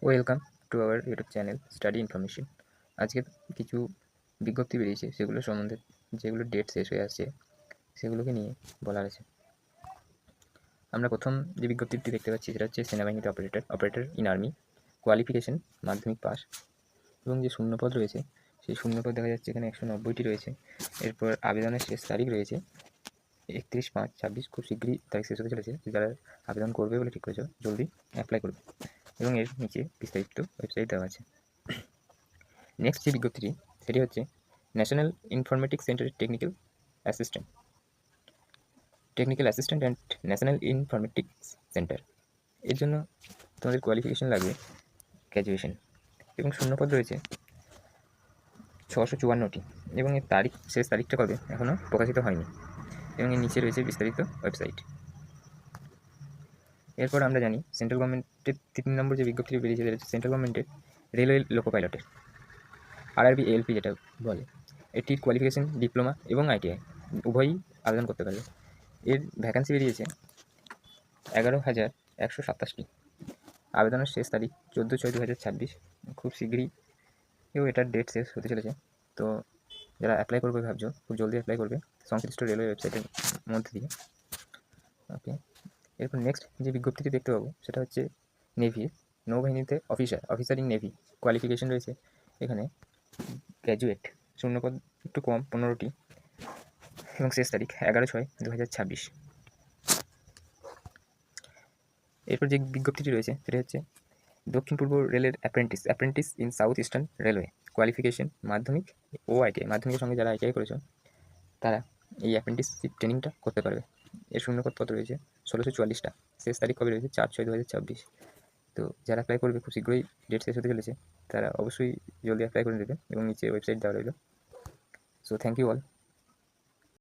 Welcome to our YouTube channel study information. আজকে কিছু বিজ্ঞপ্তি বেরিয়েছে, সেগুলো সম্বন্ধে, যেগুলো ডেট শেষ হয়ে আসছে সেগুলোকে নিয়ে বলার আছে। আমরা প্রথম যে বিজ্ঞপ্তিটি দেখতে পাচ্ছি সেটা হচ্ছে সেনাবাহিনীতে অপারেটর ইন আর্মি, কোয়ালিফিকেশন মাধ্যমিক পাস, এবং যে শূন্যপদ রয়েছে সেই শূন্যপদ দেখা যাচ্ছে এখানে 190টি রয়েছে। এরপর আবেদনের শেষ তারিখ রয়েছে 31/5/26, খুব শীঘ্রই তারিখ শেষ হতে চলেছে। যারা আবেদন করবে বলে ঠিক করেছে জলদি অ্যাপ্লাই করবে, এবং এর নিচে বিস্তারিত ওয়েবসাইট দেওয়া আছে। নেক্সট যে বিজ্ঞপ্তিটি সেটি হচ্ছে ন্যাশনাল ইনফরমেটিক্স সেন্টারের technical assistant and national informatics centre. এর জন্য তোমাদের কোয়ালিফিকেশন লাগবে গ্র্যাজুয়েশন, এবং শূন্যপদ রয়েছে 654টি, এবং এর শেষ তারিখটা কবে এখনও প্রকাশিত হয়নি, এবং এর নিচে রয়েছে বিস্তারিত ওয়েবসাইট। এরপর আমরা জানি সেন্ট্রাল গভর্নমেন্টের 3 নম্বর যে বিজ্ঞপ্তিটি বেরিয়েছে সেটা হচ্ছে সেন্ট্রাল গভর্নমেন্টের রেলওয়ে লোকো পাইলটের, আরআরবি এএলপি যেটা বলে। এটির কোয়ালিফিকেশন ডিপ্লোমা এবং আইটিআই উভয়ই আবেদন করতে পারবে। এর ভ্যাকান্সি বেরিয়েছে 11,127টি। আবেদনের শেষ তারিখ 14/6/2026, খুব শীঘ্রই এটার ডেট শেষ হতে চলেছে। তো যারা অ্যাপ্লাই করবে ভাবছো, খুব জলদি অ্যাপ্লাই করবে সংশ্লিষ্ট রেলওয়ে ওয়েবসাইটের মধ্যে দিয়ে। ওকে, এরপর নেক্সট যে বিজ্ঞপ্তিটি দেখতে পাবো সেটা হচ্ছে নেভি, নৌবাহিনীতে অফিসার ইন নেভি। কোয়ালিফিকেশন রয়েছে এখানে গ্র্যাজুয়েট, শূন্যপদ একটু কম 15টি, এবং শেষ তারিখ 11/6/2026। এরপর যে বিজ্ঞপ্তিটি রয়েছে সেটা হচ্ছে দক্ষিণ পূর্ব রেলের apprentice in south eastern railway. Qualification মাধ্যমিক ও আইটিআই, মাধ্যমিকের সঙ্গে যারা আইটিআই করেছো তারা এই অ্যাপ্রেন্টিসশিপ ট্রেনিংটা করতে পারবে। এর শূন্যপদ কত রয়েছে 1644টা, শেষ তারিখ কবে রয়েছে 4/6/2026। তো যারা অ্যাপ্লাই করবে খুব শীঘ্রই ডেট শেষ হতে চলেছে, তারা অবশ্যই জলদি অ্যাপ্লাই করে দেবে, এবং নিচে ওয়েবসাইট দেওয়া রইল। So thank you all.